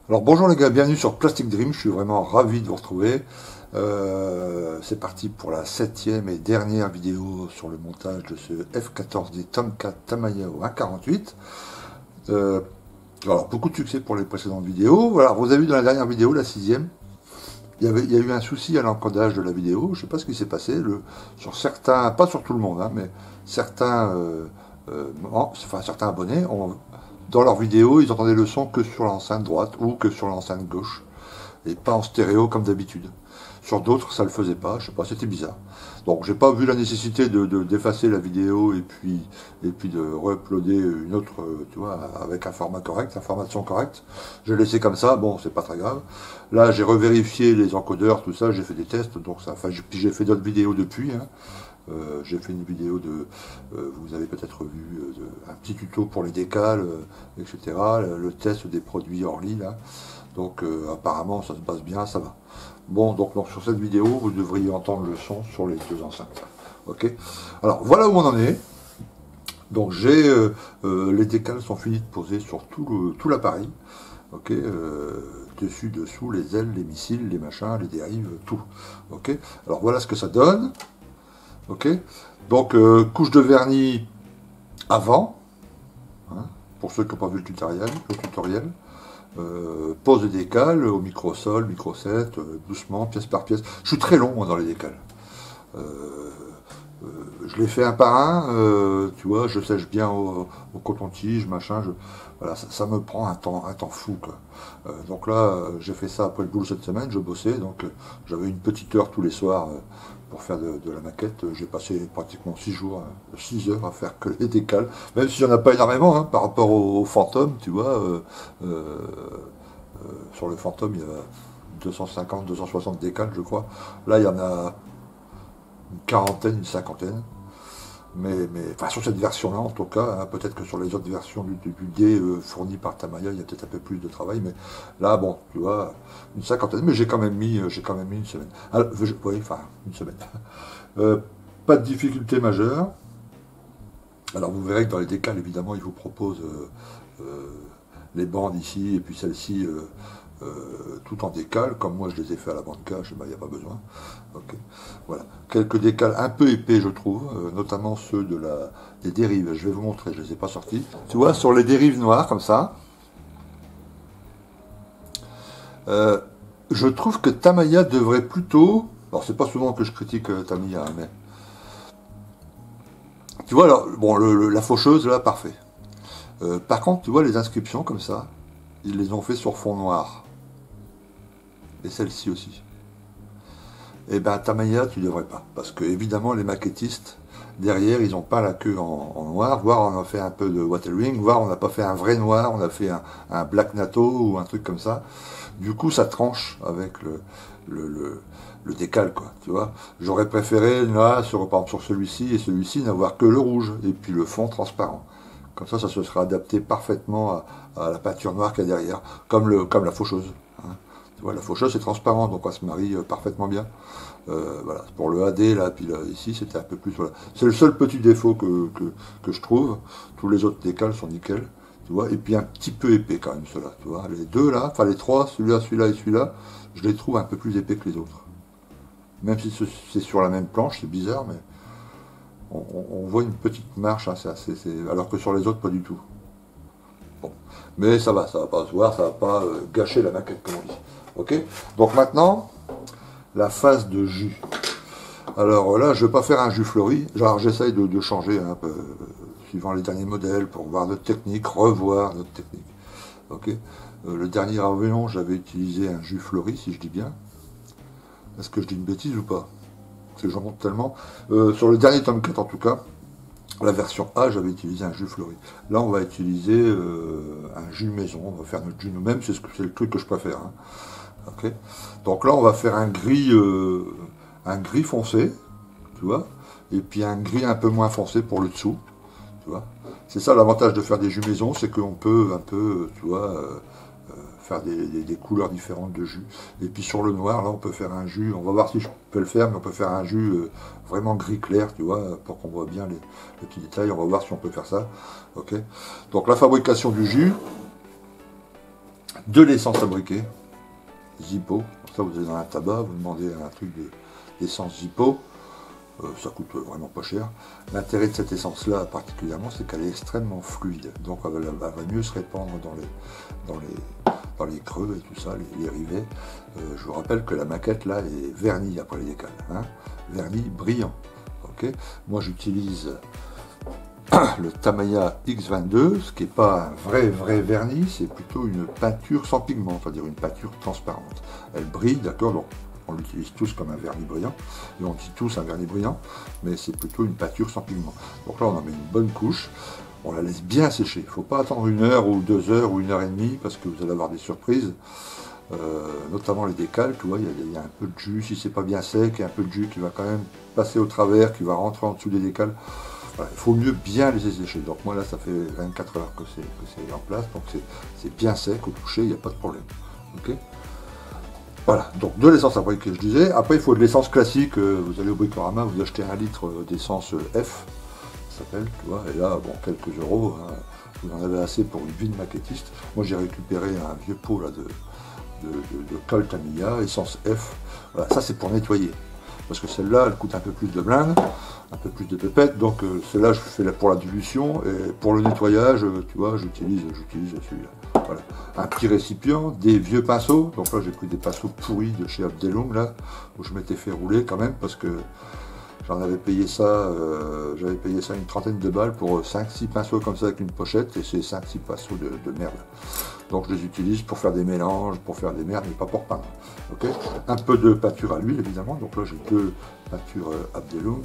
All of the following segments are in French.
Alors bonjour les gars, bienvenue sur Plastic Dream, je suis vraiment ravi de vous retrouver. C'est parti pour la 7e et dernière vidéo sur le montage de ce F14D Tomcat Tamiya au 1.48. Alors beaucoup de succès pour les précédentes vidéos. Voilà, vous avez vu dans la dernière vidéo, la 6e, il y a eu un souci à l'encodage de la vidéo, je ne sais pas ce qui s'est passé, sur certains, pas sur tout le monde, hein, mais certains, certains abonnés dans leur vidéo, ils entendaient le son que sur l'enceinte droite ou que sur l'enceinte gauche, et pas en stéréo comme d'habitude. Sur d'autres, ça le faisait pas, je sais pas, c'était bizarre. Donc j'ai pas vu la nécessité d'effacer la vidéo et puis de re-uploader une autre, tu vois, avec un format correct, un format de son correct. J'ai laissé comme ça, bon, c'est pas très grave. Là, j'ai revérifié les encodeurs, tout ça, j'ai fait des tests, donc ça, enfin, puis j'ai fait d'autres vidéos depuis, hein. J'ai fait une vidéo vous avez peut-être vu, un petit tuto pour les décals, etc. Le test des produits Orly, là. Donc apparemment ça se passe bien, ça va. Bon, donc sur cette vidéo, vous devriez entendre le son sur les deux enceintes. Ok. Alors voilà où on en est. Donc les décals sont finis de poser sur tout l'appareil. Ok. Dessus, dessous, les ailes, les missiles, les machins, les dérives, tout. Ok. Alors voilà ce que ça donne. Ok, donc couche de vernis avant, hein, pour ceux qui n'ont pas vu le tutoriel, pose de décale au micro-sol, micro-set, doucement, pièce par pièce. Je suis très long moi, dans les décales. Je les fais un par un, tu vois, je sèche bien au coton-tige, machin, voilà, ça me prend un temps fou, quoi. Donc là, j'ai fait ça après le boulot cette semaine, je bossais, donc j'avais une petite heure tous les soirs pour faire de la maquette. J'ai passé pratiquement 6 heures à faire que les décales, même s'il n'y en a pas énormément, hein, par rapport au Phantom, tu vois, sur le Phantom, il y a 250, 260 décales, je crois. Là, il y en a une quarantaine, une cinquantaine. Mais enfin, sur cette version-là, en tout cas, hein, peut-être que sur les autres versions du D fournies par Tamiya, il y a peut-être un peu plus de travail, mais là, bon, tu vois, une cinquantaine, mais j'ai quand même mis une semaine. Alors, oui, enfin, une semaine. Pas de difficulté majeure. Alors, vous verrez que dans les décals, évidemment, il vous propose les bandes ici, et puis celle-ci, tout en décale, comme moi je les ai fait à la bande cache, il n'y a pas besoin. Okay. Voilà. Quelques décals un peu épais, je trouve, notamment ceux des dérives. Je vais vous montrer, je ne les ai pas sortis. Tu vois, sur les dérives noires, comme ça, je trouve que Tamiya devrait plutôt... Alors, c'est pas souvent que je critique Tamiya, hein, mais... Tu vois, alors, bon, la faucheuse, là, parfait. Par contre, tu vois, les inscriptions, comme ça, ils les ont fait sur fond noir. Et celle-ci aussi. Eh ben Tamiya, tu devrais pas. Parce que évidemment, les maquettistes, derrière, ils ont peint la queue en noir, voire on a fait un peu de watering, voire on n'a pas fait un vrai noir, on a fait un black natto ou un truc comme ça. Du coup, ça tranche avec le décal, quoi, tu vois. J'aurais préféré, là, par exemple, sur celui-ci et celui-ci, n'avoir que le rouge, et puis le fond transparent. Comme ça se serait adapté parfaitement à la peinture noire qu'il y a derrière, comme la faucheuse. Hein. Tu vois, la faucheuse c'est transparent, donc ça se marie parfaitement bien. Voilà, pour le AD là, puis là, ici c'était un peu plus. Voilà. C'est le seul petit défaut que je trouve. Tous les autres décals sont nickel, tu vois. Et puis un petit peu épais quand même ceux-là, tu vois. Les deux là, enfin les trois, celui-là, celui-là et celui-là, je les trouve un peu plus épais que les autres. Même si c'est sur la même planche, c'est bizarre, mais on voit une petite marche, hein, alors que sur les autres pas du tout. Bon. Mais ça va pas se voir, ça va pas gâcher la maquette comme on dit. Ok. Donc maintenant, la phase de jus. Alors là, je vais pas faire un jus fleuri. Genre, j'essaye de changer un peu, suivant les derniers modèles, pour voir notre technique, revoir notre technique. Ok. Le dernier Avion, j'avais utilisé un jus fleuri, si je dis bien. Est-ce que je dis une bêtise ou pas? Parce que j'en monte tellement. Sur le dernier Tomcat, en tout cas, la version A, j'avais utilisé un jus fleuri. Là, on va utiliser un jus maison. On va faire notre jus nous-mêmes. C'est le truc que je préfère. Hein. Okay. Donc là, on va faire un gris foncé, tu vois, et puis un gris un peu moins foncé pour le dessous, tu vois. C'est ça l'avantage de faire des jus maison, c'est qu'on peut un peu, tu vois, faire des couleurs différentes de jus. Et puis sur le noir, là, on peut faire un jus, on va voir si je peux le faire, mais on peut faire un jus vraiment gris clair, tu vois, pour qu'on voit bien les petits détails. On va voir si on peut faire ça. Ok. Donc la fabrication du jus. de l'essence à briquet, Zippo. Ça, vous allez dans un tabac, vous demandez un truc d'essence Zippo. Ça coûte vraiment pas cher. L'intérêt de cette essence-là, particulièrement, c'est qu'elle est extrêmement fluide. Donc, elle va mieux se répandre dans les creux et tout ça, les rivets. Je vous rappelle que la maquette, là, est vernie après les décals. Hein, vernis brillant. Okay. Moi, j'utilise le Tamiya X22, ce qui n'est pas un vrai vernis, c'est plutôt une peinture sans pigment, c'est-à-dire une peinture transparente. Elle brille, d'accord, donc on l'utilise tous comme un vernis brillant, et on dit tous un vernis brillant, mais c'est plutôt une peinture sans pigment. Donc là, on en met une bonne couche, on la laisse bien sécher. Il ne faut pas attendre 1 heure ou 2 heures ou 1 heure et demie, parce que vous allez avoir des surprises, notamment les décals, tu vois, il y a un peu de jus, si c'est pas bien sec, il y a un peu de jus qui va quand même passer au travers, qui va rentrer en dessous des décals. Voilà, il faut mieux bien les sécher. Donc moi là, ça fait 24 heures que c'est en place, donc c'est bien sec au toucher, il n'y a pas de problème. Okay, voilà, donc de l'essence à briquet, je disais. Après, il faut de l'essence classique. Vous allez au Bricorama, vous achetez 1 litre d'essence F, ça s'appelle, tu vois, et là, bon, quelques euros, hein, vous en avez assez pour une vie de maquettiste. Moi, j'ai récupéré un vieux pot là, de colle Tamiya, essence F. Voilà, ça, c'est pour nettoyer. Parce que celle-là, elle coûte un peu plus de blinde, un peu plus de pépette, donc celle-là, je fais pour la dilution, et pour le nettoyage, tu vois, j'utilise celui-là. Voilà. Un petit récipient, des vieux pinceaux, donc là, j'ai pris des pinceaux pourris de chez Abdelong, là, où je m'étais fait rouler quand même, parce que j'en avais payé ça, j'avais payé ça une trentaine de balles pour 5-6 pinceaux comme ça avec une pochette, et c'est 5-6 pinceaux de merde. Donc je les utilise pour faire des mélanges, pour faire des merdes, mais pas pour peindre. Okay, un peu de peinture à l'huile évidemment, donc là j'ai 2 peintures Abdelong,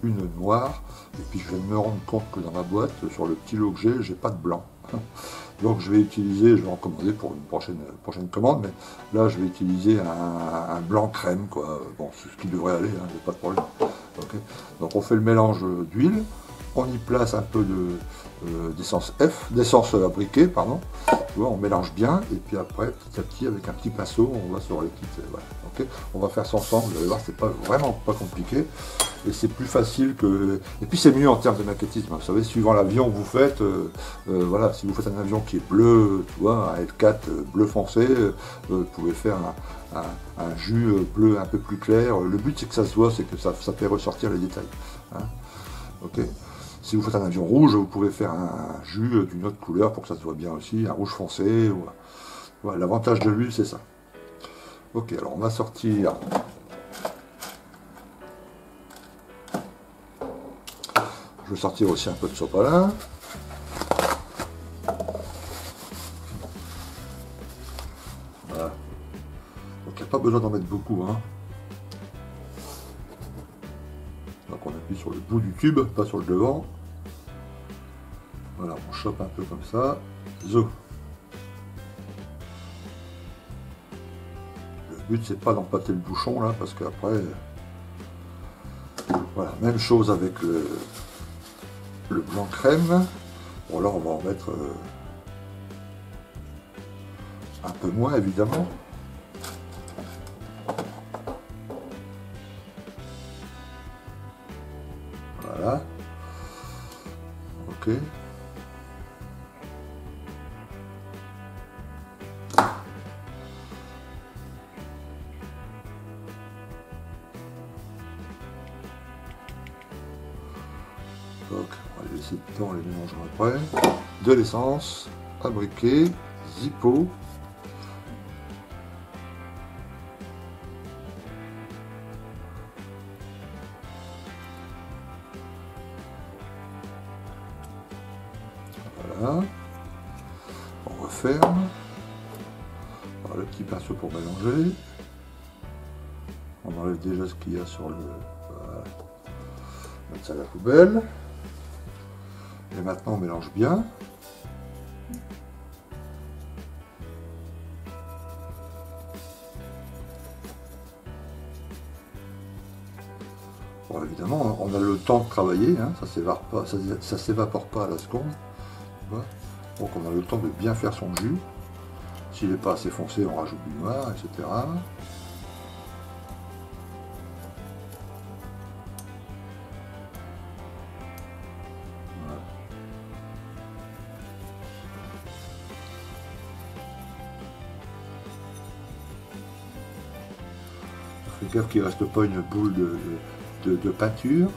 une noire, et puis je vais me rendre compte que dans ma boîte, sur le petit lot que j'ai pas de blanc. Donc je vais utiliser, je vais en commander pour une prochaine commande, mais là je vais utiliser un blanc crème, quoi. Bon, c'est ce qui devrait aller, hein, pas de problème. Okay, donc on fait le mélange d'huile, on y place un peu d'essence F, d'essence à briquet, pardon. Tu vois, on mélange bien, et puis après, petit à petit, avec un petit pinceau, on va sur les petites. Voilà, okay, on va faire ça ensemble, vous allez voir, c'est vraiment pas compliqué. Et c'est plus facile que... Et puis c'est mieux en termes de maquettisme. Vous savez, suivant l'avion que vous faites, voilà, si vous faites un avion qui est bleu, tu vois, un L4 bleu foncé, vous pouvez faire un jus bleu un peu plus clair. Le but c'est que ça se voit, c'est que ça fait ressortir les détails. Hein, ok. Si vous faites un avion rouge, vous pouvez faire un jus d'une autre couleur pour que ça se voit bien aussi, un rouge foncé. Voilà, l'avantage de l'huile, c'est ça. Ok, alors on va sortir... Je vais sortir aussi un peu de sopalin. Voilà. Donc il n'y a pas besoin d'en mettre beaucoup. Hein. Donc on appuie sur le bout du tube, pas sur le devant. Voilà, on chope un peu comme ça. Zo. Le but c'est pas d'empâter le bouchon là, parce qu'après... Voilà, même chose avec le blanc crème. Bon là on va en mettre un peu moins évidemment. Voilà. Ok. Donc, on va les laisser dedans, on les mélangera après. De l'essence, à briquet, Zippo. Voilà. On referme. Voilà, le petit pinceau pour mélanger. On enlève déjà ce qu'il y a sur le... Voilà. Mettre ça à la poubelle. Et maintenant on mélange bien. Bon, évidemment, on a le temps de travailler, hein, ça s'évapore pas à la seconde. Donc on a le temps de bien faire son jus. S'il n'est pas assez foncé, on rajoute du noir, etc. Fais gaffe qu'il ne reste pas une boule de peinture.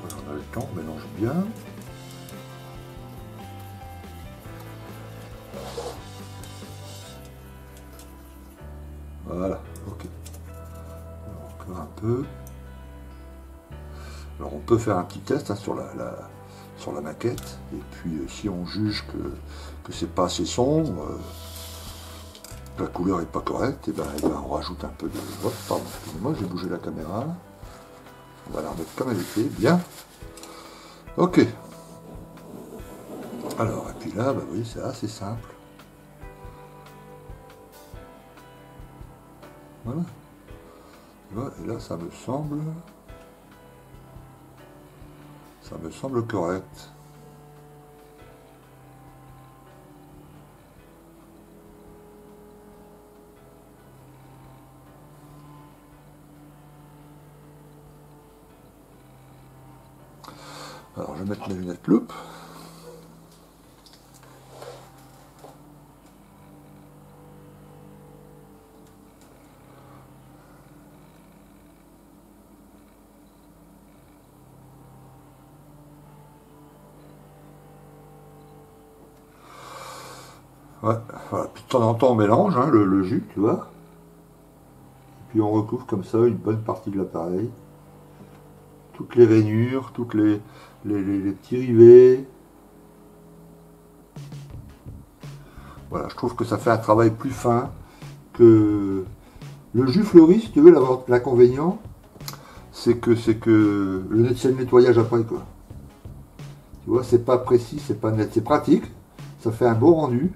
Voilà, on a le temps, on mélange bien. Voilà, ok. Encore un peu. Alors on peut faire un petit test hein, sur la maquette. Et puis si on juge que c'est pas assez sombre, que la couleur est pas correcte, et ben on rajoute un peu de. Oh, pardon, excusez-moi, j'ai bougé la caméra. On va la remettre comme elle était, bien. Ok. Alors, et puis là, bah, vous voyez, c'est assez simple. Voilà. Et là, ça me semble correct. Alors, je vais mettre mes lunettes loupe. Ouais, voilà. Puis de temps en temps on mélange hein, le jus, tu vois. Et puis on recouvre comme ça une bonne partie de l'appareil. Toutes les rainures, toutes les petits rivets. Voilà, je trouve que ça fait un travail plus fin que le jus fleuri, si tu veux, l'inconvénient, c'est que c'est le nettoyage après quoi. Tu vois, c'est pas précis, c'est pas net, c'est pratique, ça fait un beau rendu.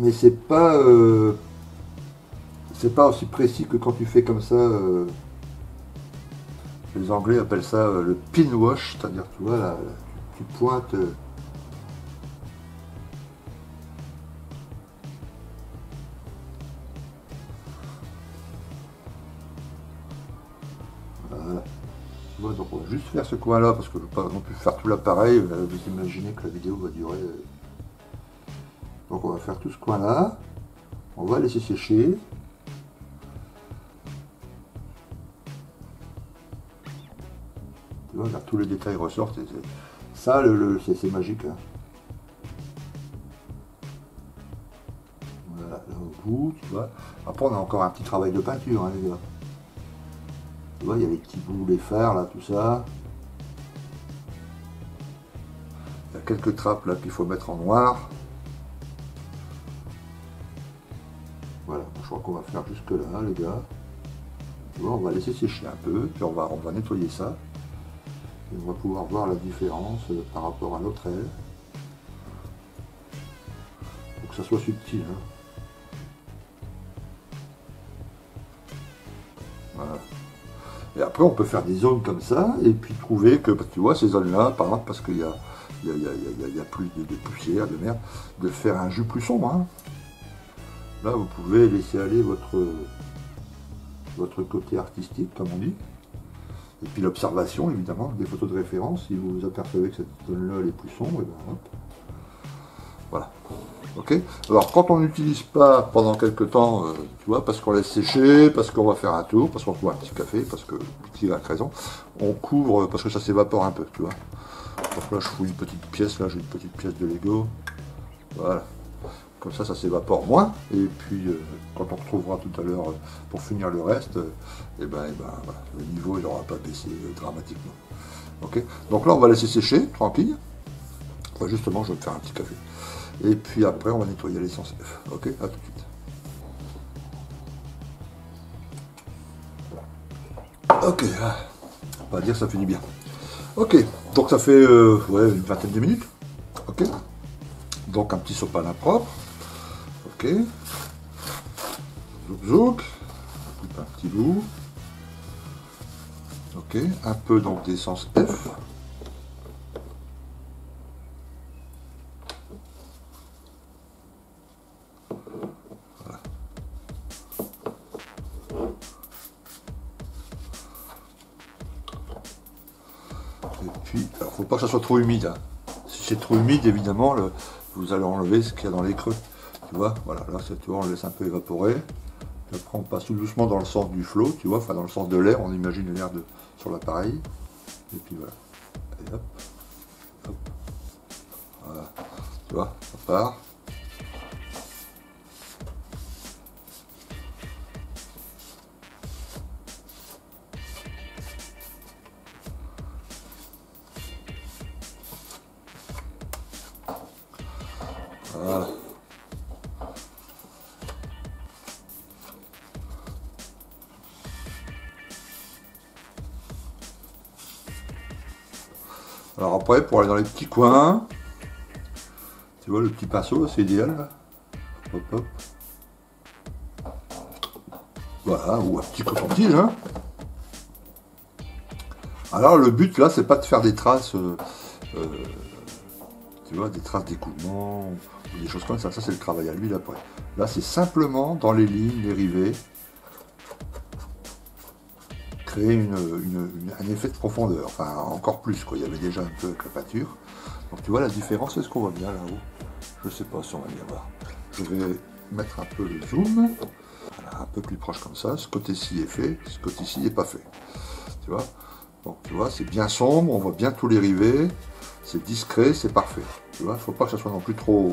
Mais c'est pas aussi précis que quand tu fais comme ça. Les Anglais appellent ça le pin wash, c'est-à-dire tu vois là, tu pointes. Voilà. Tu vois, donc on va juste faire ce coin-là parce que je ne veux pas non plus faire tout l'appareil. Vous imaginez que la vidéo va durer. Donc on va faire tout ce coin-là. On va laisser sécher. Tu vois, là, tous les détails ressortent. Ça, c'est magique. Hein. Voilà, là au bout, tu vois. Après, on a encore un petit travail de peinture, hein, les gars. Tu vois, il y a les petits bouts, les phares, là, tout ça. Il y a quelques trappes, là, qu'il faut mettre en noir. Voilà, je crois qu'on va faire jusque là, les gars. Tu vois, on va laisser sécher un peu, puis on va nettoyer ça. Et on va pouvoir voir la différence par rapport à notre aile. Pour que ça soit subtil. Hein. Voilà. Et après, on peut faire des zones comme ça, et puis trouver que, tu vois, ces zones-là, par exemple, parce qu'il y a plus de poussière, de merde, de faire un jus plus sombre. Hein. Là, vous pouvez laisser aller votre côté artistique, comme on dit. Et puis l'observation, évidemment, des photos de référence. Si vous vous apercevez que cette zone-là, elle est plus sombre, et ben hop. Voilà. Ok. Alors, quand on n'utilise pas pendant quelques temps, tu vois, parce qu'on laisse sécher, parce qu'on va faire un tour, parce qu'on trouve un petit café, parce que petit a raison, on couvre parce que ça s'évapore un peu, tu vois. Donc là, je fous une petite pièce, là, j'ai une petite pièce de Lego. Voilà. Comme ça s'évapore moins. Et puis, quand on retrouvera tout à l'heure pour finir le reste, voilà, le niveau il n'aura pas baissé dramatiquement. Ok. Donc là, on va laisser sécher, tranquille. Enfin, justement, je vais me faire un petit café. Et puis après, on va nettoyer l'essence F. Ok, à tout de suite. Ok, on va dire ça finit bien. Ok, donc ça fait ouais, une vingtaine de minutes. Ok. Donc un petit sopalin propre. Ok. Zouk zouk. Un petit bout. Ok. Un peu donc d'essence F. Voilà. Et puis, alors faut pas que ça soit trop humide. Hein. c'est trop humide, évidemment, vous allez enlever ce qu'il y a dans les creux. Tu vois, voilà, là, tu vois, on laisse un peu évaporer. Après, on passe tout doucement dans le sens du flot, tu vois, enfin dans le sens de l'air, on imagine l'air sur l'appareil. Et puis voilà. Et hop, hop. Voilà. Tu vois, ça part. Voilà. Alors après, pour aller dans les petits coins, tu vois, le petit pinceau, c'est idéal. Là. Hop, hop. Voilà, ou un petit coton-tige. Hein. Alors le but là, c'est pas de faire des traces, tu vois, des traces d'écoulement, ou des choses comme ça. Ça, c'est le travail à l'huile après. Là, c'est simplement dans les lignes, les rivets, créer un effet de profondeur. Enfin, encore plus, quoi. Il y avait déjà un peu avec la peinture. Donc tu vois la différence, est-ce qu'on voit bien là-haut? Je sais pas si on va bien voir. Je vais mettre un peu le zoom, voilà, un peu plus proche comme ça. Ce côté-ci est fait, ce côté-ci n'est pas fait. Tu vois? Donc tu vois, c'est bien sombre, on voit bien tous les rivets, c'est discret, c'est parfait. Tu vois, il ne faut pas que ça soit non plus trop.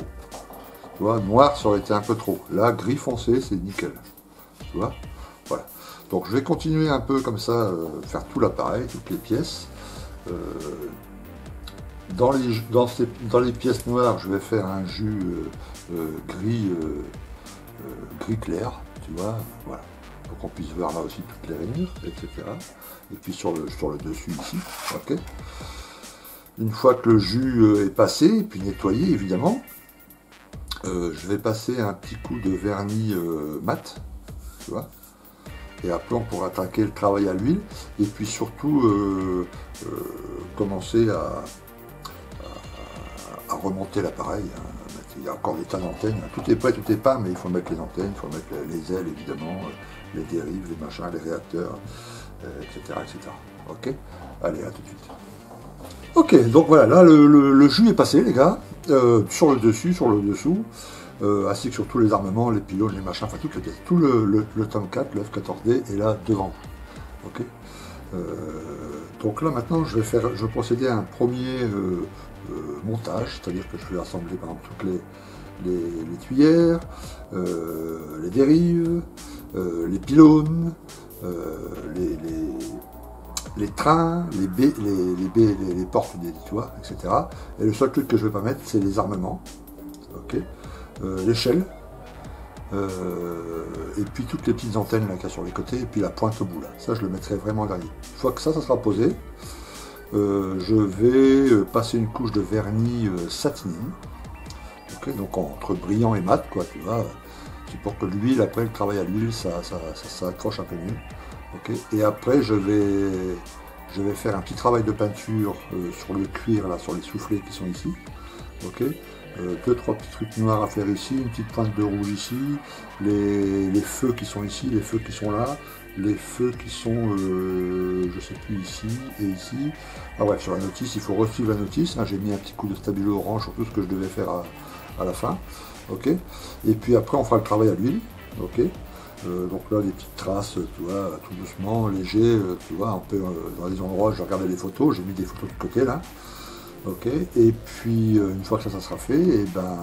Tu vois, noir, ça aurait été un peu trop. Là, gris foncé, c'est nickel. Tu vois? Voilà. Donc je vais continuer un peu comme ça, faire tout l'appareil, toutes les pièces. Dans les pièces noires, je vais faire un jus gris clair, tu vois, voilà, pour qu'on puisse voir là aussi toutes les rainures, etc. Et puis sur le dessus ici, ok. Une fois que le jus est passé, et puis nettoyé évidemment, je vais passer un petit coup de vernis mat, tu vois. Et après on pourra attaquer le travail à l'huile, et puis surtout commencer à remonter l'appareil. Hein. Il y a encore des tas d'antennes. Tout est prêt, tout est pas, mais il faut mettre les antennes, il faut mettre les ailes évidemment, les dérives, les machins, les réacteurs, etc., etc. Ok. Allez, à tout de suite. Ok, donc voilà, là le jus est passé, les gars, sur le dessus, sur le dessous, ainsi que sur tous les armements, les pylônes, les machins, enfin tout le tome 4, le F14D est là devant vous. Ok. Donc là maintenant je vais procéder à un premier montage, c'est-à-dire que je vais assembler par exemple toutes les tuyères, les dérives, les pylônes, les trains, les portes, tu vois, etc. Et le seul truc que je ne vais pas mettre, c'est les armements, ok, l'échelle, et puis toutes les petites antennes là qu'il y a sur les côtés, et puis la pointe au bout là. Ça, je le mettrai vraiment dernier. Une fois que ça sera posé, je vais passer une couche de vernis satiné, okay, donc entre brillant et mat, quoi, tu vois. C'est pour que l'huile, après le travail à l'huile, ça accroche un peu mieux. Okay. Et après, je vais faire un petit travail de peinture sur le cuir, là, sur les soufflets qui sont ici. Okay. 2-3 petits trucs noirs à faire ici, une petite pointe de rouge ici, les feux qui sont ici, les feux qui sont là, les feux qui sont, je sais plus, ici et ici. Ah ouais, sur la notice, il faut resuivre la notice. Hein, j'ai mis un petit coup de stabilo orange sur tout ce que je devais faire à la fin. Ok. Et puis après, on fera le travail à l'huile. Ok. Donc là, les petites traces, tu vois, tout doucement, léger, tu vois, un peu dans les endroits, je regardais les photos, j'ai mis des photos de côté là. Ok, et puis une fois que ça sera fait, et ben,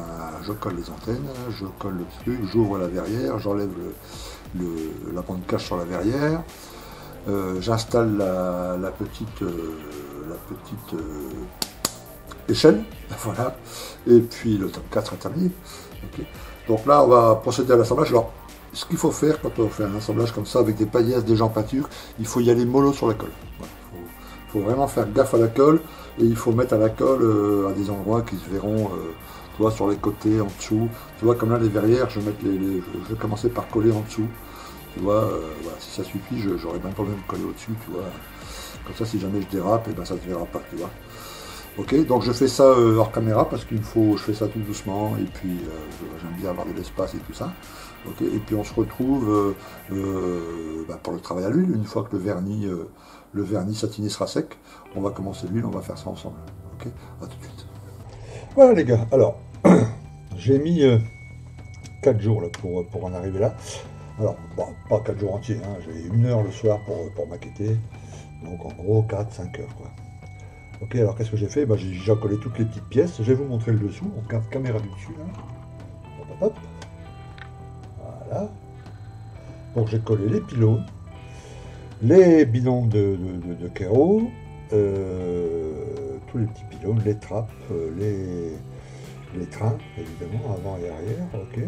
je colle les antennes, je colle le truc, j'ouvre la verrière, j'enlève la bande cache sur la verrière, j'installe la petite échelle, voilà, et puis le tome 4 est terminé. Okay. Donc là, on va procéder à l'assemblage. Alors, ce qu'il faut faire quand on fait un assemblage comme ça avec des paillasses déjà en peinture, il faut y aller mollo sur la colle. Voilà. Faut vraiment faire gaffe à la colle. Et il faut mettre à la colle à des endroits qui se verront, tu vois, sur les côtés, en dessous. Tu vois, comme là, les verrières, je vais commencer par coller en dessous. Tu vois, voilà, si ça suffit, j'aurais même pas besoin de coller au-dessus, tu vois. Comme ça, si jamais je dérape, et ben ça ne se verra pas, tu vois. Ok, donc je fais ça hors caméra parce je fais ça tout doucement, et puis j'aime bien avoir de l'espace et tout ça. Ok, et puis on se retrouve pour le travail à l'huile, une fois que le vernis satiné sera sec, on va commencer l'huile, on va faire ça ensemble. Ok, à tout de suite. Voilà les gars, alors, j'ai mis 4 jours là, pour en arriver là. Alors, bon, pas 4 jours entiers, hein, j'ai 1 heure le soir pour maqueter. Donc en gros 4-5 heures quoi. Ok, alors qu'est-ce que j'ai fait? Bah, j'ai déjà collé toutes les petites pièces. Je vais vous montrer le dessous. On garde caméra du dessus là. Hop, hop, hop. Voilà. Donc j'ai collé les pylônes, les bidons de carreaux, tous les petits pylônes, les trappes, les trains, évidemment, avant et arrière, ok.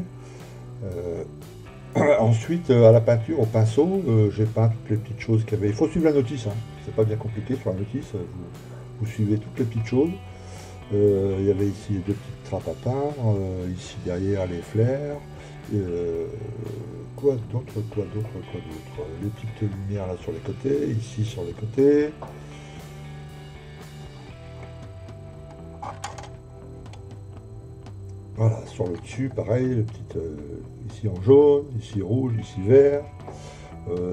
Ensuite, à la peinture, au pinceau, j'ai peint toutes les petites choses qu'il y avait. Il faut suivre la notice, hein. C'est pas bien compliqué sur la notice, vous suivez toutes les petites choses. Il y avait ici les 2 petites trappes à peindre, ici derrière les flares. Quoi d'autre, les petites lumières là sur les côtés, ici sur les côtés. Voilà, sur le dessus, pareil, le petit, ici en jaune, ici rouge, ici vert.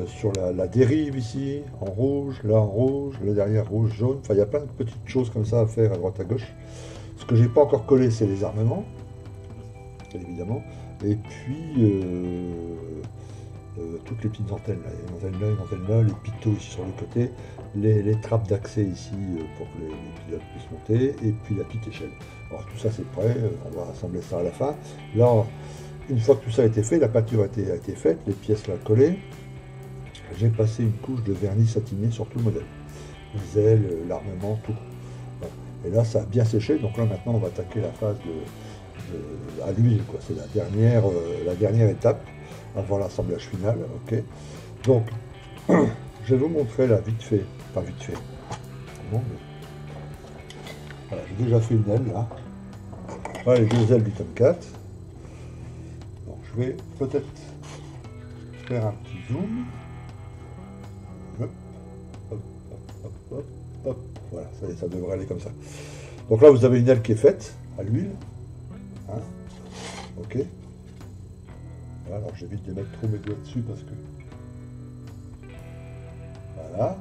Sur la dérive ici, en rouge, là en rouge, là derrière rouge, jaune. Enfin, il y a plein de petites choses comme ça à faire à droite à gauche. Ce que j'ai pas encore collé, c'est les armements, évidemment. Et puis, toutes les petites antennes, là. Une antenne là, une antenne là, les pitot ici sur le côté, les trappes d'accès ici pour que les pilotes puissent monter, et puis la petite échelle. Alors tout ça c'est prêt, on va rassembler ça à la fin. Là, une fois que tout ça a été fait, la peinture a été faite, les pièces là collées, j'ai passé une couche de vernis satiné sur tout le modèle. Les ailes, l'armement, tout. Voilà. Et là ça a bien séché, donc là maintenant on va attaquer la phase à l'huile, quoi. C'est la dernière étape avant l'assemblage final, ok. Donc, je vais vous montrer là vite fait, pas vite fait. Bon, mais... Voilà, j'ai déjà fait une aile là. Voilà les 2 ailes du Tomcat. Donc je vais peut-être faire un petit zoom. Hop, hop, hop, hop, hop. Voilà, ça devrait aller comme ça. Donc là vous avez une aile qui est faite à l'huile. Hein, ok. Voilà, alors j'évite de mettre trop mes doigts dessus parce que... Voilà.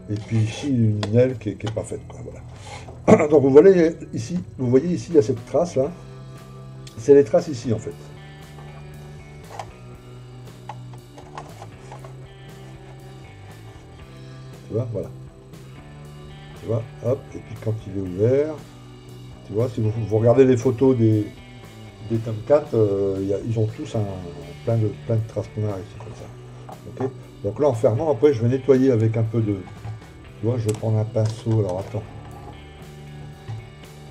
Et puis ici une aile qui est pas faite, quoi. Voilà. Donc vous voyez ici, il y a cette trace là. C'est les traces ici en fait. Tu vois, voilà. Tu vois, hop, et puis quand il est ouvert, tu vois, si vous regardez les photos des Tomcat, ils ont tous plein de traces noires ici comme ça. Okay, donc là en fermant, après je vais nettoyer avec un peu de... Tu vois, je vais prendre un pinceau, alors attends.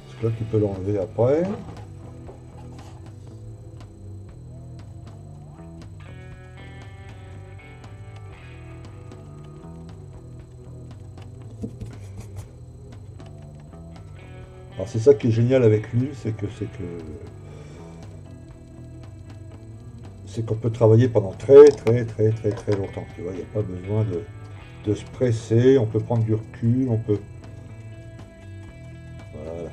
Parce que là tu peux l'enlever après. Alors c'est ça qui est génial avec l'huile, c'est qu'on peut travailler pendant très longtemps. Tu vois, il n'y a pas besoin de se presser, on peut prendre du recul, on peut... Voilà,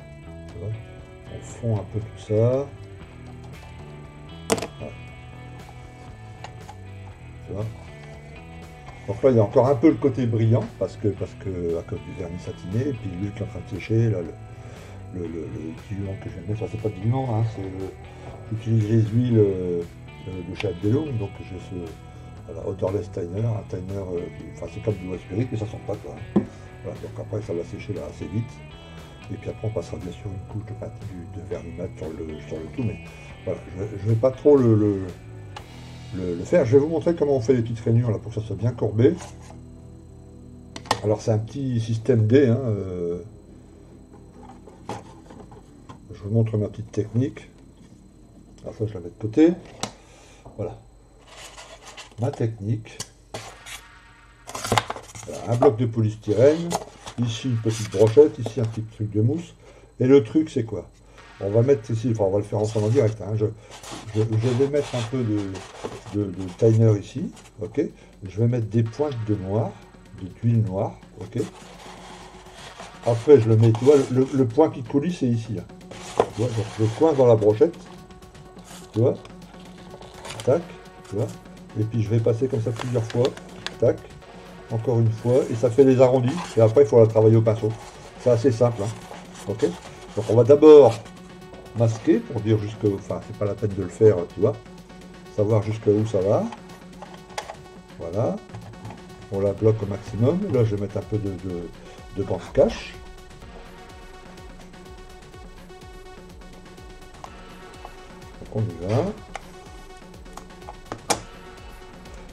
tu vois, on fond un peu tout ça. Voilà. Tu vois. Donc là, il y a encore un peu le côté brillant, parce que à cause du vernis satiné, et puis l'huile qui est en train de sécher, là, le diluant que je viens de mettre, ça c'est pas diluant, hein, j'utilise les huiles de chez Abdelhoum, donc j'ai ce voilà, odorless Tiner, un Tiner, enfin c'est comme du Westbury, mais ça sent pas quoi. Voilà, donc après ça va sécher là assez vite, et puis après on passera bien sûr une couche de vernis mat sur le tout, mais voilà, je vais pas trop le faire. Je vais vous montrer comment on fait les petites rainures là pour que ça soit bien courbé. Alors c'est un petit système D, hein, je vous montre ma petite technique. Alors ça je la mets de côté. Voilà. Ma technique. Voilà, un bloc de polystyrène. Ici une petite brochette. Ici un petit truc de mousse. Et le truc c'est quoi? On va mettre ici, enfin on va le faire ensemble en direct. Hein. Je vais mettre un peu de Tiner ici. Ok. Je vais mettre des pointes de noir, d'huile noire. Ok. Après je le mets, tu vois, le point qui coulisse c'est ici là. Tu vois, donc je coince dans la brochette, tu vois, tac, tu vois, et puis je vais passer comme ça plusieurs fois, tac, encore une fois, et ça fait les arrondis, et après il faut la travailler au pinceau. C'est assez simple, hein, ok. Donc on va d'abord masquer pour dire jusque, enfin c'est pas la peine de le faire, tu vois, savoir jusqu'à où ça va. Voilà, on la bloque au maximum. Là je vais mettre un peu de bande cache. Donc on y va.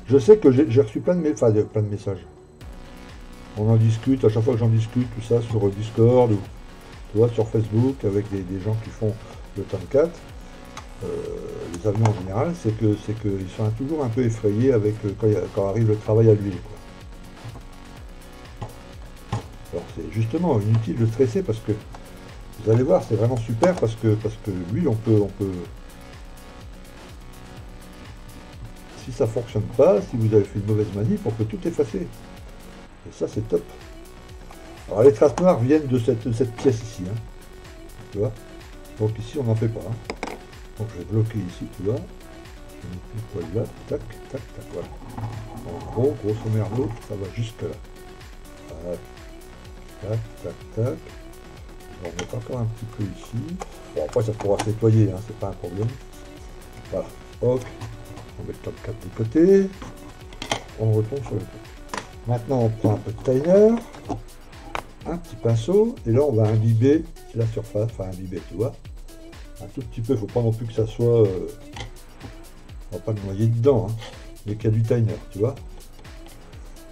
Je sais que j'ai reçu plein de messages. On en discute, à chaque fois que j'en discute, tout ça sur Discord ou tu vois, sur Facebook avec des gens qui font le Tomcat. Les avions en général, c'est qu'ils sont toujours un peu effrayés avec quand arrive le travail à l'huile. Alors c'est justement inutile de stresser parce que vous allez voir, c'est vraiment super parce que l'huile, on peut si ça fonctionne pas, si vous avez fait une mauvaise manip, on peut tout effacer. Et ça c'est top. Alors les traces noires viennent de cette pièce ici, hein. Tu vois. Donc ici on n'en fait pas. Hein. Donc je vais bloquer ici, tu vois. Je mets là, tac, tac, tac, voilà. En gros, grosso merdo, ça va jusque là. Voilà. Tac, tac, tac. On va mettre encore un petit peu ici. Bon après ça pourra se nettoyer, hein, c'est pas un problème. Voilà. Hop. On met le top 4 de côté. On retombe sur le top. Maintenant on prend un peu de timer. Un petit pinceau. Et là on va imbiber la surface. Enfin imbiber, tu vois. Un tout petit peu, il ne faut pas non plus que ça soit... on va pas me noyer dedans, hein, mais qu'il y a du timer, tu vois.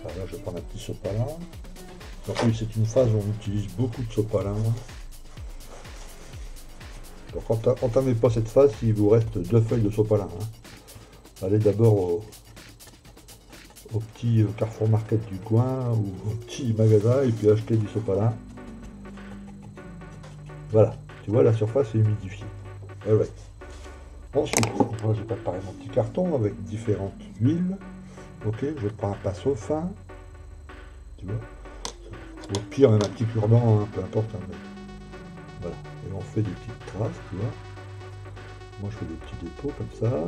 Alors là, je vais prendre un petit sopalin. En plus, c'est une phase où on utilise beaucoup de sopalin. Donc, entamez pas cette phase s'il vous reste 2 feuilles de sopalin. Hein. Allez d'abord au petit Carrefour Market du coin ou au petit magasin et puis achetez du sopalin. Voilà, tu vois, la surface est humidifiée. Alright. Ensuite, moi j'ai préparé mon petit carton avec différentes huiles. Ok, je prends un pinceau fin. Tu vois. Au pire, même un petit cure-dent, hein, peu importe. Hein, mais... Voilà. Et on fait des petites traces, tu vois. Moi je fais des petits dépôts comme ça.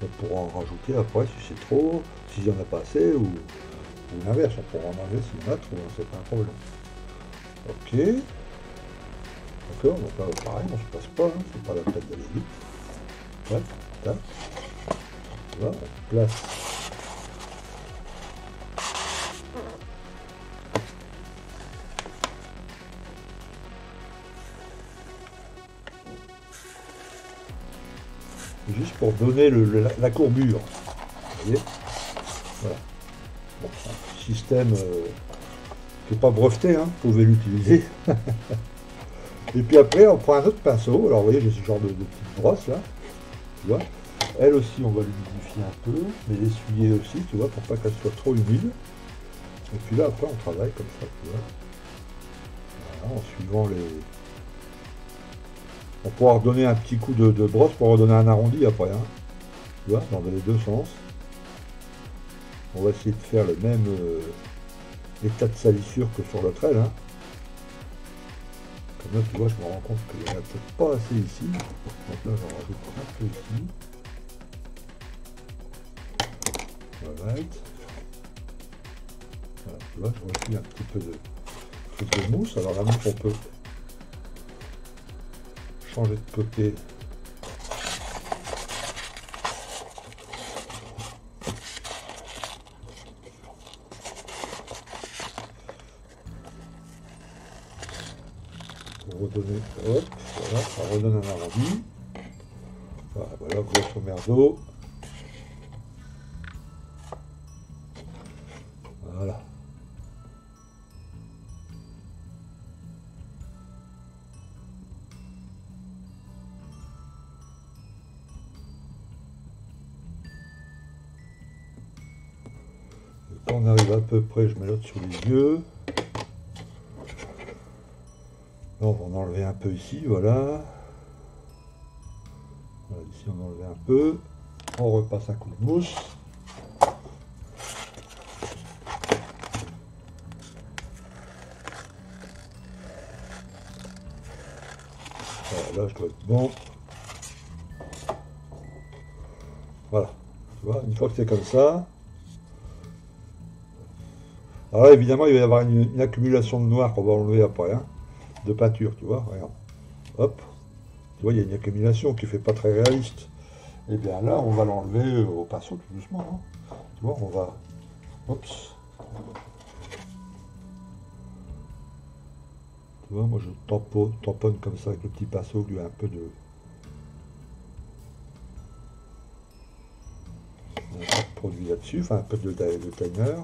On pourra en rajouter après si c'est trop, s'il n'y en a pas assez, ou l'inverse, on pourra en enlever s'il y en a trop, hein, c'est pas un problème. Ok. D'accord, donc là pareil, on se passe pas, hein, c'est pas la peine d'aller vite. Ouais, tac. Voilà, on place. Juste pour donner la courbure. Vous voyez, voilà. Bon, un système qui n'est pas breveté, hein, vous pouvez l'utiliser. Et puis après, on prend un autre pinceau. Alors vous voyez, j'ai ce genre de petite brosse là. Tu vois. Elle aussi, on va l'humidifier un peu, mais l'essuyer aussi, tu vois, pour pas qu'elle soit trop humide. Et puis là, après, on travaille comme ça, tu vois. Voilà, en suivant les... On pourra redonner un petit coup de brosse pour redonner un arrondi après, hein. Tu vois, dans les deux sens. On va essayer de faire le même état de salissure que sur l'autre aile, hein. Comme là, tu vois, je me rends compte qu'il n'y en a peut-être pas assez ici. Donc là, j'en rajoute un peu ici. Voilà. Voilà, tu vois, je refile un petit peu de mousse. Alors la mousse, on peut changer de côté. Pour redonner, hop, voilà, ça redonne un arrondi. Voilà, voilà, grosso merdo. Voilà. Quand on arrive à peu près, je mets l'autre sur les yeux. Là, on va en enlever un peu ici, voilà. Voilà, ici on enlève un peu. On repasse un coup de mousse. Voilà, là je dois être bon. Voilà. Tu vois, une fois que c'est comme ça. Alors là, évidemment, il va y avoir une accumulation de noir qu'on va enlever après, hein, de peinture, tu vois. Regarde. Hop. Tu vois, il y a une accumulation qui fait pas très réaliste. Et bien là, on va l'enlever au pinceau tout doucement. Hein. Tu vois, on va. Oups. Tu vois, moi je tamponne comme ça avec le petit pinceau, lui un peu de produit là-dessus, enfin un peu de timer.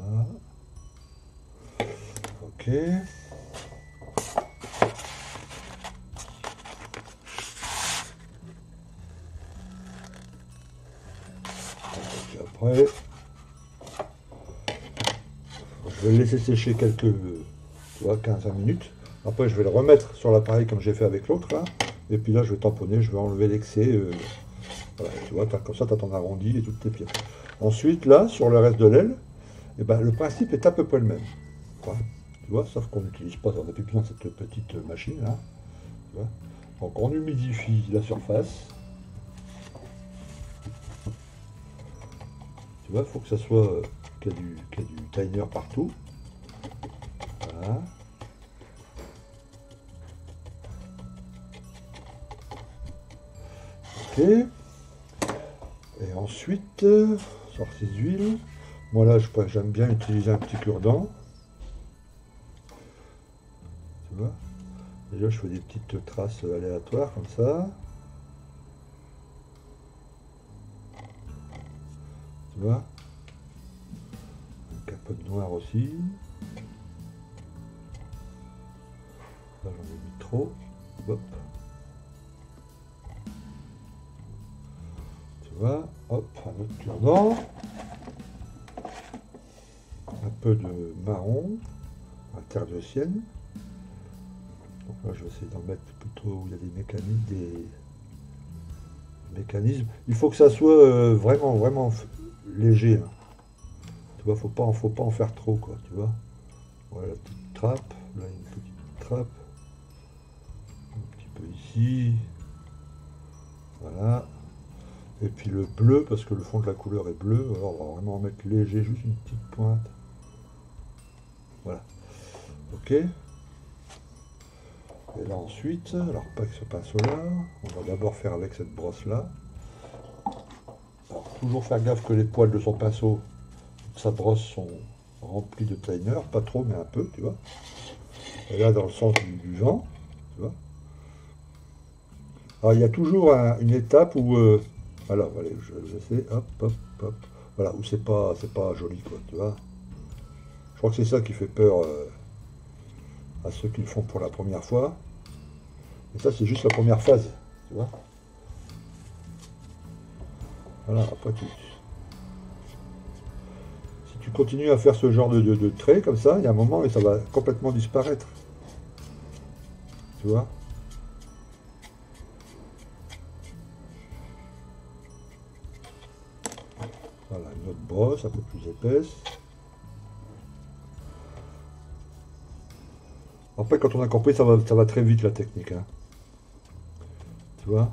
Voilà. Ok. Et après, je vais le laisser sécher quelques, tu vois, 15-20 minutes. Après, je vais le remettre sur l'appareil comme j'ai fait avec l'autre là. Et puis là, je vais tamponner, je vais enlever l'excès. Voilà, tu vois, comme ça, tu as ton arrondi et toutes tes pièces. Ensuite, là, sur le reste de l'aile, eh ben, le principe est à peu près le même. Quoi. Tu vois, sauf qu'on n'utilise pas, on n'a plus besoin de cette petite machine là. Tu vois. Donc on humidifie la surface. Tu vois, il faut que ça soit qu'il y ait du timer partout. Voilà. Ok. Et ensuite, sur ces huiles, moi là j'aime bien utiliser un petit cure-dent. Tu vois. Déjà je fais des petites traces aléatoires comme ça. Tu vois. Un peu de noir aussi. Là j'en ai mis trop. Hop. Tu vois. Hop, un autre cure-dent. Un peu de marron. Un terre de sienne. Donc là, je vais essayer d'en mettre plutôt où il y a des mécanismes. Il faut que ça soit vraiment léger. Hein. Tu vois, faut pas en faire trop, quoi, tu vois. Voilà la petite trappe. Là, une petite trappe. Un petit peu ici. Voilà. Et puis le bleu, parce que le fond de la couleur est bleu. Alors, on va vraiment en mettre léger, juste une petite pointe. Voilà. Ok. Et là ensuite, alors pas avec ce pinceau-là, on va d'abord faire avec cette brosse-là. Toujours faire gaffe que les poils de son pinceau, de sa brosse sont remplis de timer, pas trop mais un peu, tu vois. Et là dans le sens du vent, tu vois. Alors il y a toujours une étape où, alors allez, je sais, hop, hop, hop, voilà, où c'est pas joli quoi, tu vois. Je crois que c'est ça qui fait peur à ceux qui le font pour la première fois. Et ça, c'est juste la première phase, tu vois. Voilà, après, si tu continues à faire ce genre de traits comme ça, il y a un moment et ça va complètement disparaître. Tu vois. Voilà, une autre brosse un peu plus épaisse. Après, quand on a compris, ça va très vite la technique. Hein. Tu vois.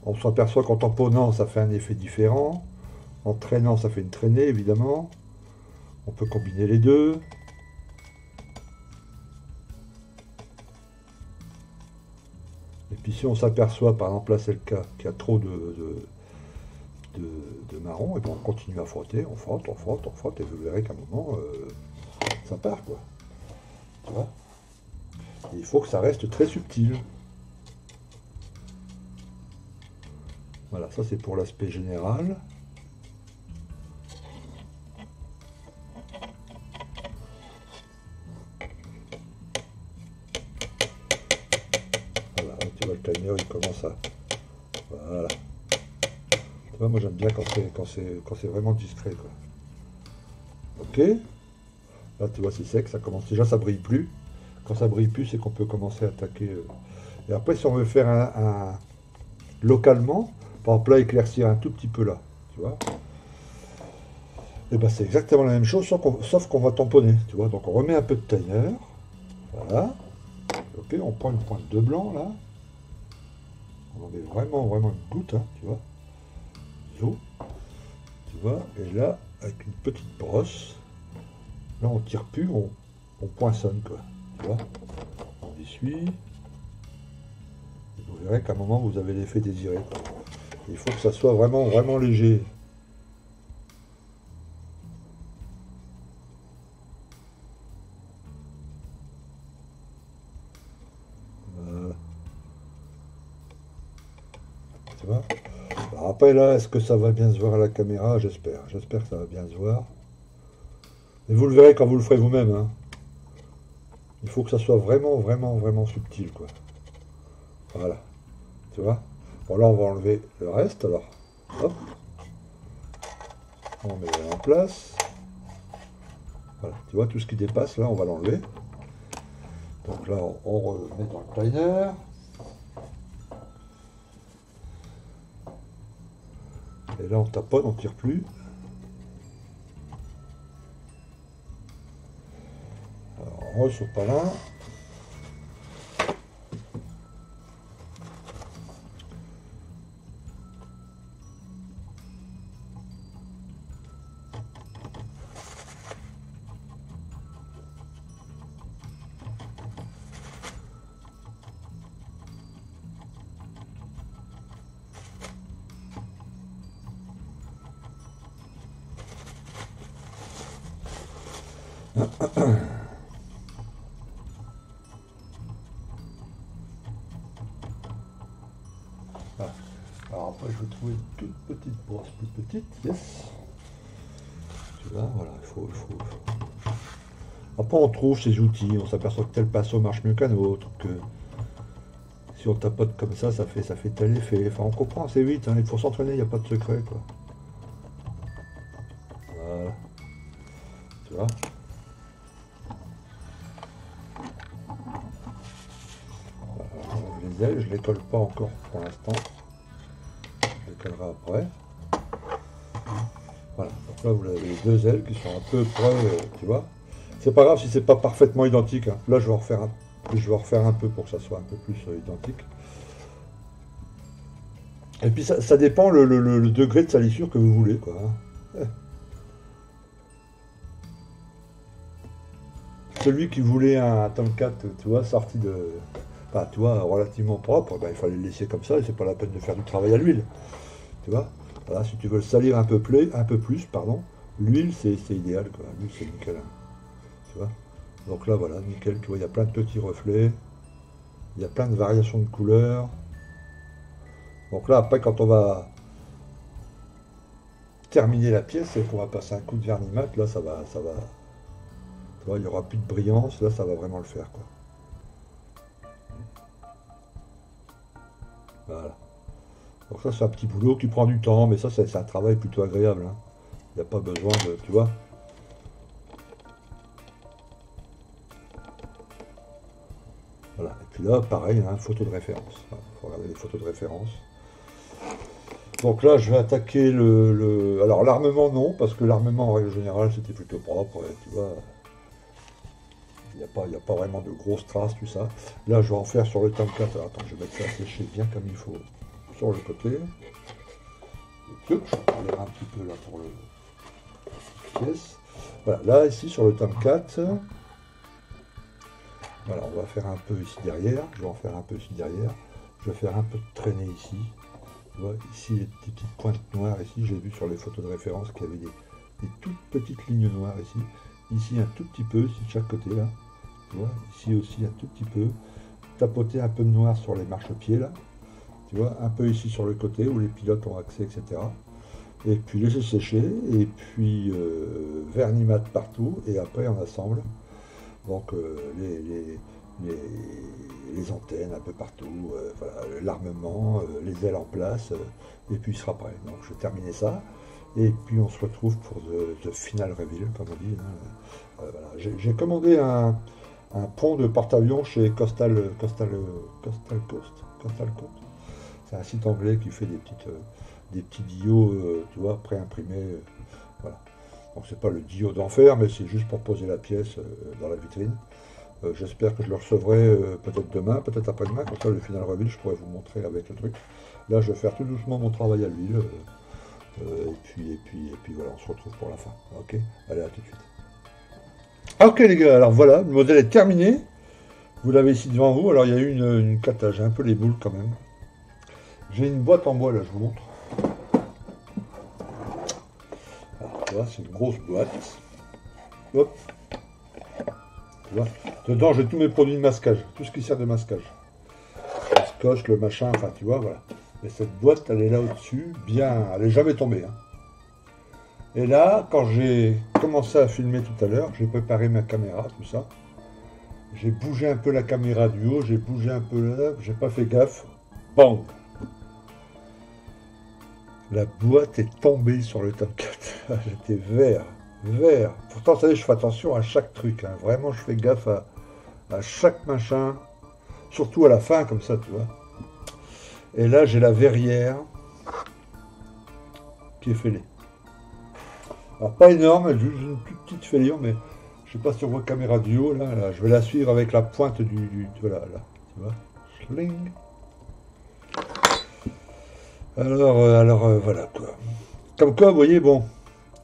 On s'aperçoit qu'en tamponnant, ça fait un effet différent. En traînant, ça fait une traînée, évidemment. On peut combiner les deux. Et puis si on s'aperçoit, par exemple là c'est le cas, qu'il y a trop de marron, et bien on continue à frotter, on frotte, on frotte, on frotte, et vous verrez qu'à un moment, ça part quoi. Tu vois. Et il faut que ça reste très subtil. Voilà, ça c'est pour l'aspect général. Voilà, tu vois le timer il commence à... Voilà. Tu vois, moi j'aime bien quand c'est vraiment discret quoi. Ok. Là tu vois c'est sec, ça commence. Déjà ça brille plus. Quand ça brille plus, c'est qu'on peut commencer à attaquer. Et après si on veut faire localement, Par exemple là, éclaircir un tout petit peu là, tu vois. Et ben c'est exactement la même chose, sauf qu'on va tamponner, tu vois. Donc on remet un peu de timer, voilà. Ok, on prend une pointe de blanc là. On en met vraiment, vraiment une goutte, hein, tu vois. Zo, tu vois. Et là, avec une petite brosse, là on tire plus, on poinçonne, quoi. Tu vois. On essuie. Et vous verrez qu'à un moment vous avez l'effet désiré, quoi. Il faut que ça soit vraiment, vraiment léger. Tu vois. Alors après là, est-ce que ça va bien se voir à la caméra? J'espère. J'espère que ça va bien se voir. Et vous le verrez quand vous le ferez vous-même, hein. Il faut que ça soit vraiment, vraiment, vraiment subtil, quoi. Voilà. Tu vois. Bon là, on va enlever le reste, alors. Hop. On met en place. Voilà. Tu vois, tout ce qui dépasse, là, on va l'enlever. Donc là, on remet dans le timer. Et là, on taponne, on tire plus. Alors, on ressort pas là. Voilà. Alors après, je vais trouver une toute petite brosse plus petite. Yes. Tu vois, voilà, il faut. Après, on trouve ces outils, on s'aperçoit que tel pinceau marche mieux qu'un autre, que si on tapote comme ça fait tel effet. Enfin, on comprend assez vite, hein. Il faut s'entraîner, il n'y a pas de secret, quoi. Voilà. Tu vois. Les ailes, je ne les colle pas encore pour l'instant. Je les collerai après. Voilà, donc là vous avez les deux ailes qui sont un peu près, tu vois. C'est pas grave si c'est pas parfaitement identique, hein. Là je vais refaire un peu pour que ça soit un peu plus identique. Et puis ça dépend le degré de salissure que vous voulez, quoi, hein. Celui qui voulait un Tomcat, tu vois, sorti de. Enfin, tu vois, relativement propre, ben, il fallait le laisser comme ça, et c'est pas la peine de faire du travail à l'huile. Tu vois. Voilà, si tu veux le salir un peu plus, pardon, l'huile c'est idéal, quoi. L'huile c'est nickel, hein. Tu vois. Donc là voilà, nickel, tu vois, il y a plein de petits reflets, il y a plein de variations de couleurs. Donc là après quand on va terminer la pièce et qu'on va passer un coup de vernis mat, là ça va. Tu vois, il n'y aura plus de brillance, là ça va vraiment le faire, quoi. Voilà. Donc ça c'est un petit boulot qui prend du temps, mais ça c'est un travail plutôt agréable, hein. Il n'y a pas besoin de. Tu vois. Voilà. Et puis là, pareil, hein, photo de référence. Il faut regarder les photos de référence. Donc là, je vais attaquer Alors l'armement, non, parce que l'armement, en règle générale, c'était plutôt propre, tu vois. Il n'y a pas vraiment de grosses traces, tout ça. Là, je vais en faire sur le Tomcat. Alors, attends, je vais mettre ça à sécher bien comme il faut sur le côté. Je vais aller un petit peu là pour le pièce. Voilà, là, ici, sur le Tomcat. Voilà, on va faire un peu ici derrière. Je vais en faire un peu ici derrière. Je vais faire un peu de traînée ici. Tu vois, ici, les petites pointes noires, ici, j'ai vu sur les photos de référence qu'il y avait des toutes petites lignes noires ici. Ici, un tout petit peu, ici, de chaque côté, là. Tu vois, ici aussi, un tout petit peu. Tapoter un peu de noir sur les marchepieds, là. Tu vois, un peu ici sur le côté, où les pilotes ont accès, etc. Et puis laisser sécher, et puis vernis mat partout, et après on assemble. Donc les antennes un peu partout, voilà, l'armement, les ailes en place, et puis il sera prêt. Donc je vais terminer ça, et puis on se retrouve pour the final reveal, comme on dit, hein. Voilà. J'ai commandé un pont de porte-avions chez Coastal Coast. C'est un site anglais qui fait des petits diods, tu vois, pré-imprimés. Voilà. Donc c'est pas le diode d'enfer, mais c'est juste pour poser la pièce dans la vitrine. J'espère que je le recevrai peut-être demain, peut-être après-demain, comme ça le final reveal, je pourrais vous montrer avec le truc. Là, je vais faire tout doucement mon travail à l'huile. Et puis voilà, on se retrouve pour la fin. Ok, allez, à tout de suite. Ok les gars, alors voilà, le modèle est terminé. Vous l'avez ici devant vous. Alors il y a eu une cata, j'ai un peu les boules quand même. J'ai une boîte en bois là, je vous montre. Alors, tu vois, c'est une grosse boîte. Hop. Tu vois, dedans j'ai tous mes produits de masquage, tout ce qui sert de masquage. Le scotch, le machin, enfin tu vois, voilà. Et cette boîte, elle est là au-dessus, bien, elle n'est jamais tombée. Hein. Et là, quand j'ai commencé à filmer tout à l'heure, j'ai préparé ma caméra, tout ça. J'ai bougé un peu la caméra du haut, j'ai bougé un peu là, j'ai pas fait gaffe. Bang! La boîte est tombée sur le Top 4. J'étais vert, vert. Pourtant, vous savez, je fais attention à chaque truc. Hein. Vraiment, je fais gaffe à chaque machin. Surtout à la fin, comme ça, tu vois. Et là, j'ai la verrière qui est fêlée. Alors, pas énorme, juste une toute petite fêlure, mais je sais pas si on voit caméra du haut, là, je vais la suivre avec la pointe voilà, là, tu vois. Schling. Alors, voilà, quoi. Comme quoi, vous voyez, bon,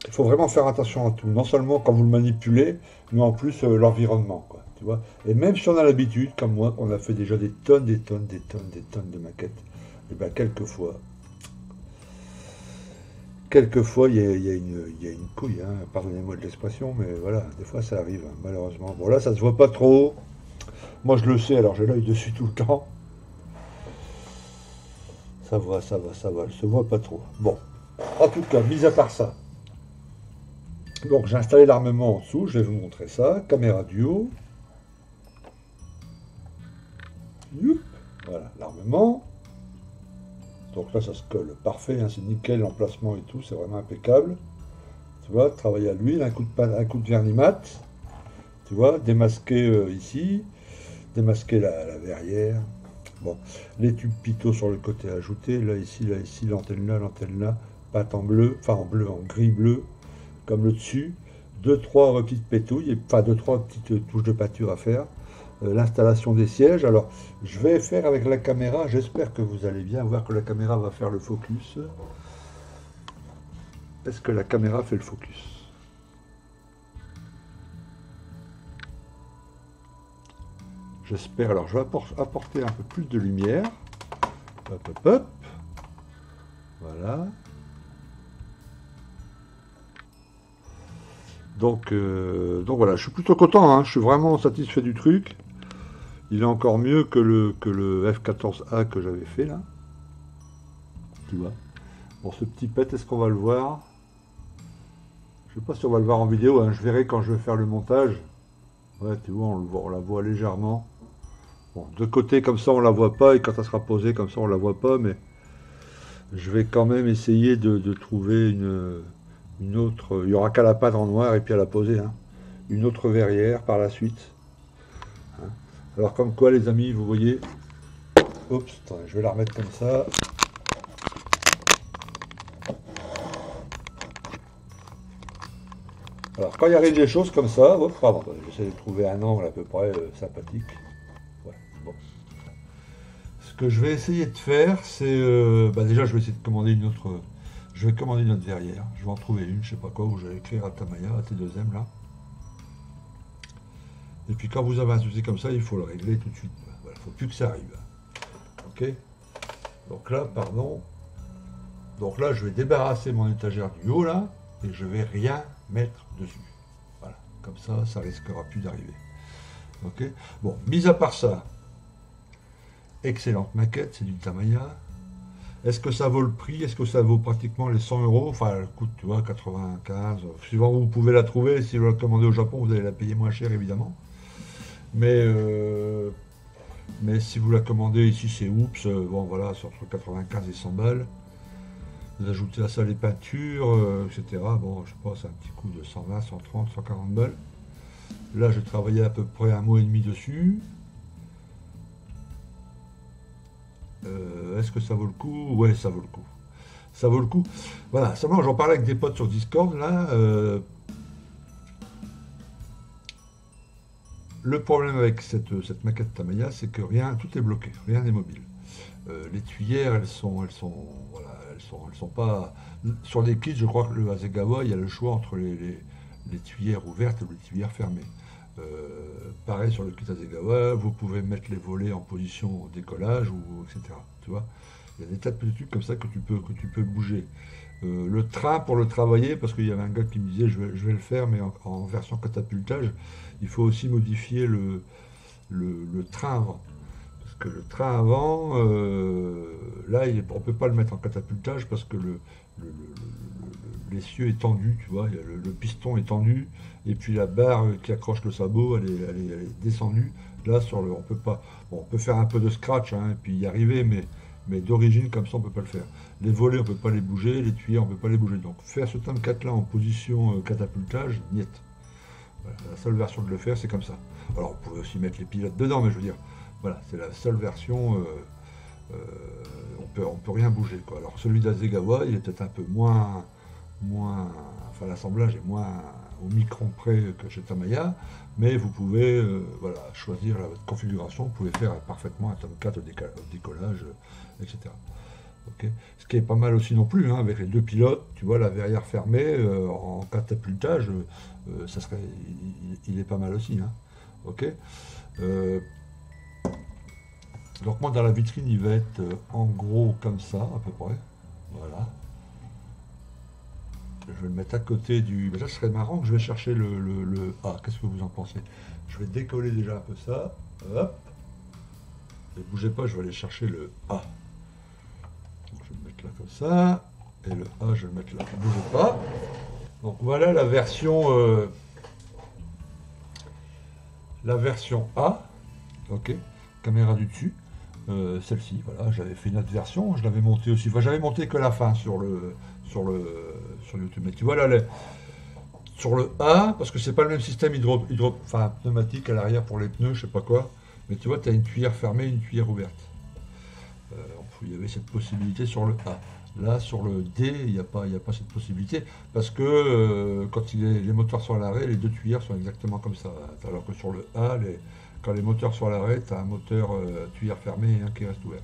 il faut vraiment faire attention à tout. Non seulement quand vous le manipulez, mais en plus l'environnement, quoi, tu vois. Et même si on a l'habitude, comme moi, qu'on a fait déjà des tonnes de maquettes, et bien quelquefois, il y a une couille, hein, pardonnez-moi de l'expression, mais voilà, des fois ça arrive, hein, malheureusement. Bon là, ça se voit pas trop. Moi je le sais, alors j'ai l'œil dessus tout le temps. Ça va, elle se voit pas trop. Bon, en tout cas, mis à part ça. Donc j'ai installé l'armement en dessous, je vais vous montrer ça. Caméra du haut. Youp, voilà, l'armement. Donc là, ça se colle parfait, hein, c'est nickel, l'emplacement et tout, c'est vraiment impeccable. Tu vois, travailler à l'huile, un coup de vernis mat. Tu vois, démasquer ici, démasquer la verrière. Bon, les tubes pitot sur le côté ajoutés, là, ici, l'antenne là, peinte en bleu, enfin en bleu, en gris bleu, comme le dessus. Deux, trois petites pétouilles, enfin deux, trois petites touches de peinture à faire. L'installation des sièges. Alors, je vais faire avec la caméra, j'espère que vous allez bien voir que la caméra va faire le focus. Est-ce que la caméra fait le focus? J'espère. Alors, je vais apporter un peu plus de lumière. Hop, hop, hop. Voilà. Donc voilà, je suis plutôt content, hein. Je suis vraiment satisfait du truc. Il est encore mieux que le F14A que j'avais fait là. Tu vois. Bon, ce petit pet, est-ce qu'on va le voir? Je sais pas si on va le voir en vidéo, hein. Je verrai quand je vais faire le montage. Ouais, tu vois, on la voit légèrement. Bon, de côté comme ça on la voit pas, et quand elle sera posée comme ça on la voit pas, mais je vais quand même essayer de trouver une autre. Il n'y aura qu'à la peindre en noir et puis à la poser, hein. Une autre verrière par la suite. Hein. Alors comme quoi les amis, vous voyez. Oups, attendez, je vais la remettre comme ça. Alors quand il arrive des choses comme ça, hop, pardon, j'essaie de trouver un angle à peu près sympathique. Ouais, bon. Ce que je vais essayer de faire, c'est déjà je vais essayer de commander une autre. Je vais commander une autre verrière. Je vais en trouver une, je sais pas quoi, où je vais écrire à Tamaya, à T2M là. Et puis quand vous avez un souci comme ça, il faut le régler tout de suite. Voilà, il ne faut plus que ça arrive. Ok. Donc là, pardon. Donc là, je vais débarrasser mon étagère du haut là, et je vais rien mettre dessus. Voilà. Comme ça, ça risquera plus d'arriver. Ok. Bon, mis à part ça, excellente maquette, c'est du Tamaya. Est-ce que ça vaut le prix? Est-ce que ça vaut pratiquement les 100 euros? Enfin, elle coûte, tu vois, 95. Suivant où vous pouvez la trouver. Si vous la commandez au Japon, vous allez la payer moins cher, évidemment. Mais si vous la commandez ici, c'est oups. Bon, voilà, c'est entre 95 et 100 balles. Vous ajoutez à ça les peintures, etc. Bon, je sais pas, c'est un petit coup de 120, 130, 140 balles. Là, j'ai travaillé à peu près un mois et demi dessus. Est-ce que ça vaut le coup? Ouais, ça vaut le coup. Ça vaut le coup. Voilà, seulement j'en parlais avec des potes sur Discord, là. Le problème avec cette maquette Tamiya, c'est que rien, tout est bloqué, rien n'est mobile. Les tuyères, voilà, elles sont pas. Sur les kits, je crois que le Hasegawa, il y a le choix entre les tuyères ouvertes et les tuyères fermées. Pareil sur le kit Hasegawa, vous pouvez mettre les volets en position décollage ou etc. Tu vois, il y a des tas de petits trucs comme ça que tu peux bouger. Le train pour le travailler, parce qu'il y avait un gars qui me disait je vais le faire, mais en version catapultage, il faut aussi modifier le train avant. Parce que le train avant, là, on ne peut pas le mettre en catapultage parce que l'essieu est tendu, tu vois, le piston est tendu, et puis la barre qui accroche le sabot, elle est descendue. Là, on peut pas. Bon, on peut faire un peu de scratch, hein, et puis y arriver, mais d'origine, comme ça, on ne peut pas le faire. Les volets, on ne peut pas les bouger, les tuyères, on ne peut pas les bouger. Donc, faire ce Tomcat là en position catapultage, niet. Voilà, la seule version de le faire, c'est comme ça. Alors, on pouvait aussi mettre les pilotes dedans, mais je veux dire, voilà, c'est la seule version. On peut rien bouger, quoi. Alors, celui d'Hasegawa, il est peut-être un peu moins, enfin, l'assemblage est moins au micron près que chez Tamiya, mais vous pouvez voilà, choisir votre configuration, vous pouvez faire parfaitement un Tomcat au décollage, etc. Okay. Ce qui est pas mal aussi non plus, hein, avec les deux pilotes, tu vois, la verrière fermée, en catapultage, ça serait, il est pas mal aussi. Hein. Ok. Donc moi dans la vitrine il va être en gros comme ça à peu près. Voilà. Je vais le mettre à côté du. Mais ça serait marrant que je vais chercher le A. Qu'est-ce que vous en pensez? Je vais décoller déjà un peu ça. Hop. Ne bougez pas, je vais aller chercher le A. Donc, je vais le mettre là comme ça. Et le A, je vais le mettre là. Ne bougez pas. Donc voilà la version A. Ok. Caméra du dessus. Celle-ci, voilà, j'avais fait une autre version, je l'avais montée aussi. Enfin, j'avais monté que la fin sur YouTube. Mais tu vois là, sur le A, parce que c'est pas le même système enfin, pneumatique à l'arrière pour les pneus, je sais pas quoi. Mais tu vois, tu as une tuyère fermée et une tuyère ouverte. Il y avait cette possibilité sur le A. Là, sur le D, il n'y a pas cette possibilité, parce que quand les moteurs sont à l'arrêt, les deux tuyères sont exactement comme ça. Alors que sur le A, quand les moteurs sont à l'arrêt, tu as un moteur tuyère fermée et un qui reste ouvert.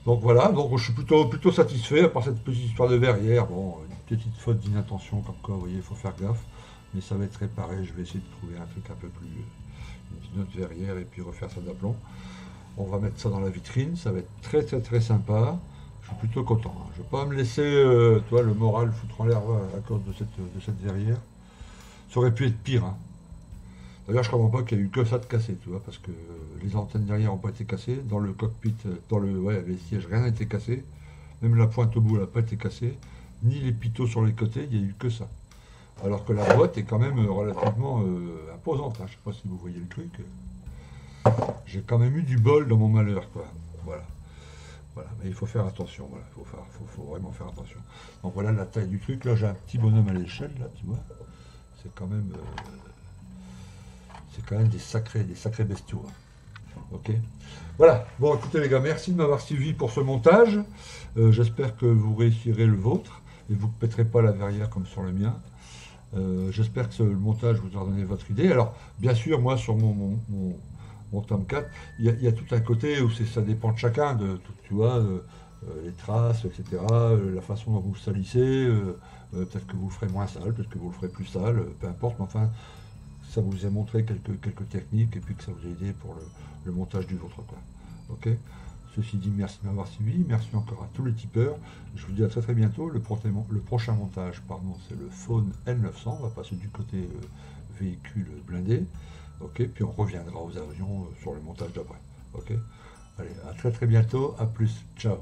Voilà. Donc je suis plutôt satisfait par cette petite histoire de verrière. Bon, une petite faute d'inattention, comme quoi, vous voyez, il faut faire gaffe. Mais ça va être réparé. Je vais essayer de trouver un truc un peu plus. Une autre verrière et puis refaire ça d'aplomb. On va mettre ça dans la vitrine. Ça va être très très très sympa. Je suis plutôt content. Hein. Je ne vais pas me laisser toi, le moral foutre en l'air à cause de cette verrière. Ça aurait pu être pire. Hein. D'ailleurs, je ne comprends pas qu'il y a eu que ça de cassé, tu vois, parce que les antennes derrière n'ont pas été cassées, dans le cockpit, les sièges, rien n'a été cassé, même la pointe au bout n'a pas été cassée, ni les pitots sur les côtés, il n'y a eu que ça. Alors que la boîte est quand même relativement imposante, hein. Je ne sais pas si vous voyez le truc. J'ai quand même eu du bol dans mon malheur, quoi. Voilà. Mais il faut faire attention, voilà, faut vraiment faire attention. Donc voilà la taille du truc, là j'ai un petit bonhomme à l'échelle, là, tu vois. C'est quand même des sacrés bestiaux. Hein. Ok. Voilà. Bon, écoutez les gars, merci de m'avoir suivi pour ce montage. J'espère que vous réussirez le vôtre et vous ne péterez pas la verrière comme sur le mien. J'espère que le montage vous aura donné votre idée. Alors, bien sûr, moi, sur mon Tomcat, il y a tout un côté où ça dépend de chacun, tu vois, les traces, etc., la façon dont vous salissez, peut-être que vous le ferez moins sale, peut-être que vous le ferez plus sale, peu importe, mais enfin, ça vous a montré quelques techniques et puis que ça vous a aidé pour le montage du vôtre, quoi. Ok. Ceci dit, merci de m'avoir suivi, merci encore à tous les tipeurs. Je vous dis à très très bientôt. Le prochain montage, c'est le Faune L900. On va passer du côté véhicule blindé. Ok. Puis on reviendra aux avions sur le montage d'après. Ok. Allez, à très très bientôt. À plus. Ciao.